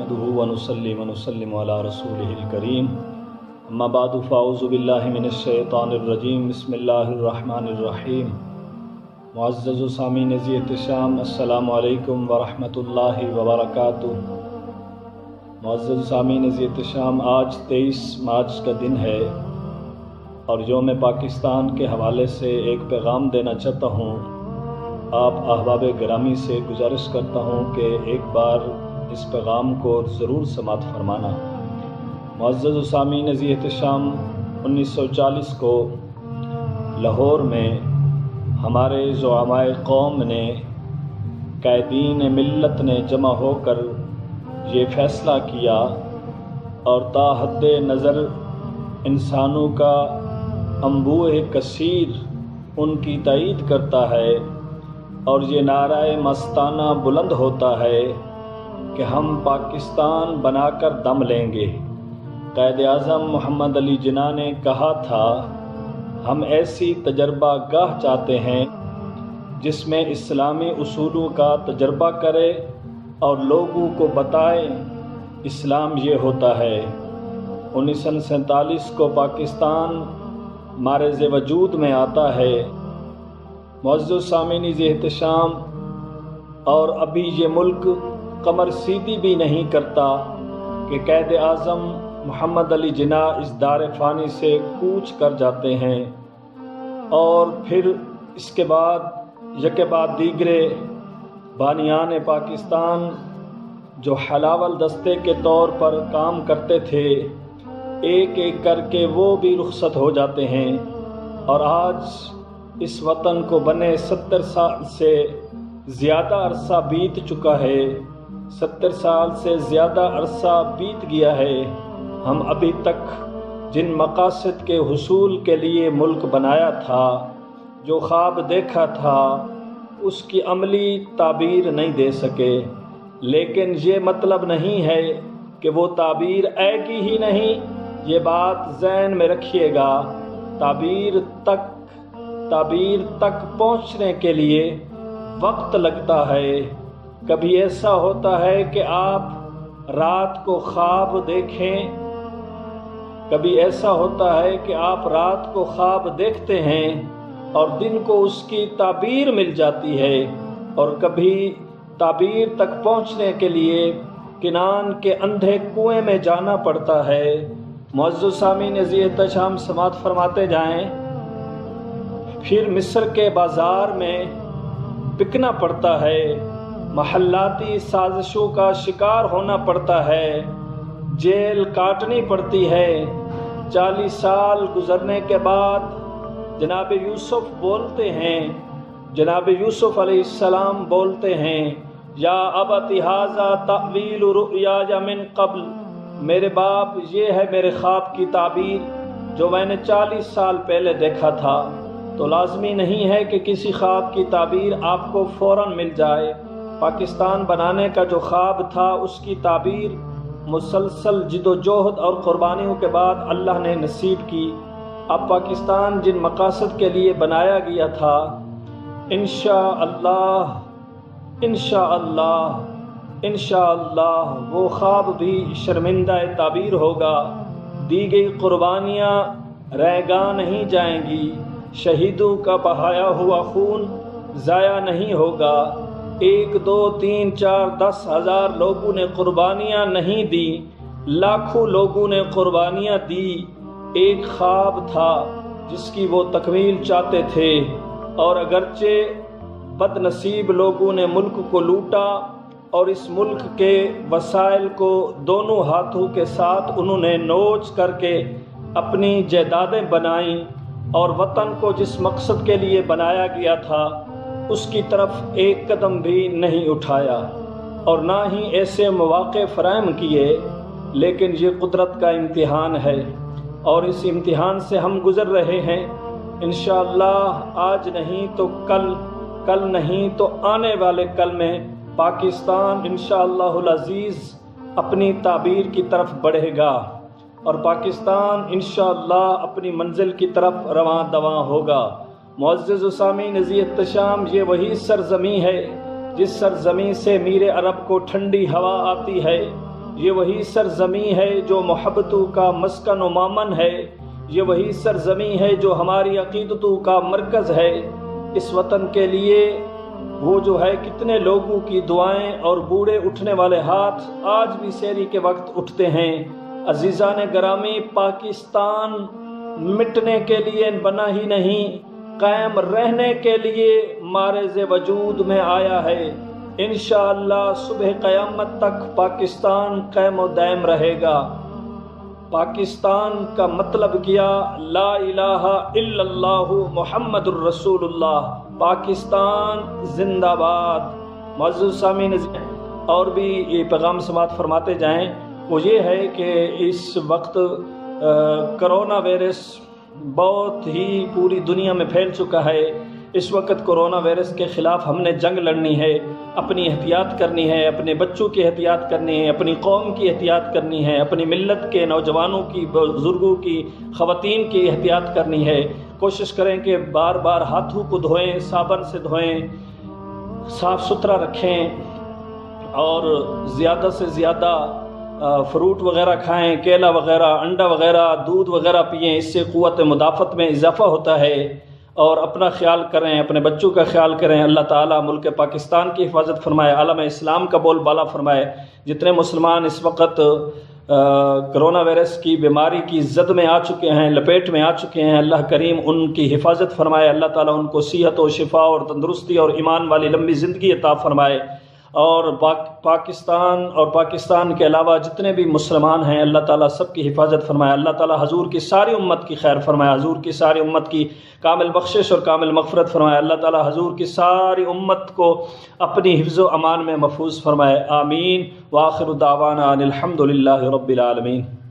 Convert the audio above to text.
नहमदुहु व नुसल्ली व नुसल्लिमु अला रसूलिहिल करीम अम्मा बादु फ़ाऊज़ु बिल्लाहि मिनश शैतानिर रजीम बिस्मिल्लाहिर रहमानिर रहीम। मुअज़्ज़ज़ सामीन ज़ी एहतिशाम अस्सलामु अलैकुम व रहमतुल्लाहि व बरकातुहू। मुअज़्ज़ज़ सामीन ज़ी एहतिशाम, आज 23 मार्च का दिन है और योम पाकिस्तान के हवाले से एक पैगाम देना चाहता हूँ। आप अहबाब गिरामी से गुजारिश करता हूँ कि एक बार इस पैगाम को ज़रूर समात फरमाना। मुअज़्ज़ज़ सामीन ज़ी एहतिशाम, 1940 को लाहौर में हमारे ज़ुआमाए कौम ने, कैदीन मिल्लत ने जमा होकर ये फ़ैसला किया और ता हद्दे नज़र इंसानों का अंबुए कसीर उनकी तायीद करता है और ये नाराए मस्ताना बुलंद होता है कि हम पाकिस्तान बनाकर दम लेंगे। क़ायद आज़म मोहम्मद अली जिन्ना ने कहा था, हम ऐसी तजर्बा गाह चाहते हैं जिसमें इस्लामी उसूलों का तजर्बा करे और लोगों को बताए इस्लाम ये होता है। 1947 को पाकिस्तान मारज़ वजूद में आता है। मुअज़्ज़ज़ सामीन ज़ी एहतिशाम, और अभी ये मुल्क कमर सीधी भी नहीं करता कि क़ायद आज़म मोहम्मद अली जिन्ना इस दार फ़ानी से कूच कर जाते हैं और फिर इसके बाद यके बाद दीगरे बानियान पाकिस्तान जो हलावल दस्ते के तौर पर काम करते थे, एक एक करके वो भी रुखसत हो जाते हैं। और आज इस वतन को बने 70 साल से ज़्यादा अरसा बीत चुका है। 70 साल से ज़्यादा अरसा बीत गया है। हम अभी तक जिन मकासद के हुसूल के लिए मुल्क बनाया था, जो ख्वाब देखा था, उसकी अमली ताबीर नहीं दे सके। लेकिन ये मतलब नहीं है कि वो ताबीर आएगी ही नहीं। ये बात ज़हन में रखिएगा, ताबीर तक पहुँचने के लिए वक्त लगता है। कभी ऐसा होता है कि आप रात को ख्वाब देखें, कभी ऐसा होता है कि आप रात को ख्वाब देखते हैं और दिन को उसकी ताबीर मिल जाती है। और कभी ताबीर तक पहुँचने के लिए किनान के अंधे कुएं में जाना पड़ता है। मुअज़्ज़ज़ सामीन ज़ी एहतिशाम, समात फरमाते जाएं। फिर मिस्र के बाज़ार में बिकना पड़ता है, महल्लाती साजिशों का शिकार होना पड़ता है, जेल काटनी पड़ती है। 40 साल गुज़रने के बाद जनाब यूसुफ बोलते हैं, जनाब यूसुफ अलैहिस्सलाम बोलते हैं, या अबती हाज़ा तअवीलु रुअया मिन क़ब्ल, मेरे बाप ये है मेरे ख्वाब की ताबीर जो मैंने 40 साल पहले देखा था। तो लाजमी नहीं है कि किसी ख्वाब की ताबीर आपको फ़ौरन मिल जाए। पाकिस्तान बनाने का जो ख्वाब था, उसकी ताबीर मुसलसल जिदोजहद और क़ुरबानियों के बाद अल्लाह ने नसीब की। अब पाकिस्तान जिन मकासद के लिए बनाया गया था, इंशाअल्लाह वो ख्वाब भी शर्मिंदा ताबीर होगा। दी गई क़ुरबानियाँ रैगा नहीं जाएंगी, शहीदों का बहाया हुआ खून ज़ाया नहीं होगा। 1, 2, 3, 4, 10 हज़ार लोगों ने क़ुरबानियाँ नहीं दी, लाखों लोगों ने क़ुरबानियाँ दी। एक ख्वाब था जिसकी वो तकमील चाहते थे। और अगरचे बदनसीब लोगों ने मुल्क को लूटा और इस मुल्क के वसाइल को दोनों हाथों के साथ उन्होंने नोच करके अपनी जायदादें बनाईं और वतन को जिस मकसद के लिए बनाया गया था उसकी तरफ एक कदम भी नहीं उठाया और ना ही ऐसे मौक़े फ़राहम किए। लेकिन ये कुदरत का इम्तिहान है और इस इम्तिहान से हम गुज़र रहे हैं। इंशाअल्लाह आज नहीं तो कल नहीं तो आने वाले कल में पाकिस्तान इंशाअल्लाहुल अज़ीज़ अपनी ताबीर की तरफ बढ़ेगा और पाकिस्तान इंशाअल्लाह अपनी मंजिल की तरफ रवां दवां होगा। मुअज़्ज़ज़ सामीन ज़ी एहतिशाम, ये वही सरज़मी है जिस सरज़मी से मीर अरब को ठंडी हवा आती है یہ وہی سرزمین ہے جو محبتوں کا مسکن و مامن ہے، یہ وہی سرزمین ہے جو ہماری عقیدتوں کا مرکز ہے۔ اس وطن کے لیے وہ جو ہے کتنے لوگوں کی دعائیں اور بوڑھے اٹھنے والے ہاتھ آج بھی سحری کے وقت اٹھتے ہیں۔ عزیزان گرامی، پاکستان مٹنے کے لیے بنا ہی نہیں، قائم رہنے کے لیے معرض وجود میں آیا ہے۔ انشاءاللہ صبح قیامت تک پاکستان قائم و دائم رہے گا۔ پاکستان کا مطلب کیا؟ لا الہ الا اللہ محمد الرسول اللہ۔ پاکستان زندہ باد۔ معزز سامعین، اور بھی یہ پیغام سماعت فرماتے جائیں، وہ یہ ہے کہ اس وقت کرونا وائرس بہت ہی پوری دنیا میں پھیل چکا ہے۔ اس وقت کرونا وائرس کے خلاف ہم نے جنگ لڑنی ہے، اپنی احتیاط کرنی ہے، اپنے بچوں کی احتیاط کرنی ہے، اپنی قوم کی احتیاط کرنی ہے، اپنی ملت کے نوجوانوں کی، بزرگوں کی، خواتین کی احتیاط کرنی ہے۔ کوشش کریں کہ بار بار ہاتھوں کو دھوئیں، صابن سے دھوئیں، صاف ستھرا رکھیں، اور زیادہ سے زیادہ فروٹ وغیرہ کھائیں، کیلا وغیرہ، انڈا وغیرہ، دودھ وغیرہ پئیں۔ اس سے قوت مدافعت میں اضافہ ہوتا ہے۔ اور اپنا خیال کریں، اپنے بچوں کا خیال کریں۔ اللہ تعالیٰ ملک پاکستان کی حفاظت فرمائے، عالم اسلام کا بول بالا فرمائے۔ جتنے مسلمان اس وقت کرونا وائرس کی بیماری کی زد میں آ چکے ہیں، لپیٹ میں آ چکے ہیں، اللہ کریم ان کی حفاظت فرمائے۔ اللہ تعالیٰ ان کو صحت و شفا اور تندرستی اور ایمان والی لمبی زندگی عطا فرمائے۔ اور پاکستان اور پاکستان کے علاوہ جتنے بھی مسلمان ہیں، اللہ تعالیٰ سب کی حفاظت فرمائے۔ اللہ تعالیٰ حضور کی ساری امت کی خیر فرمائے، حضور کی ساری امت کی کامل بخشش اور کامل مغفرت فرمائے۔ اللہ تعالیٰ حضور کی ساری امت کو اپنی حفظ و امان میں محفوظ فرمائے۔ آمین۔ وآخر دعوانا ان الحمد للہ رب العالمین۔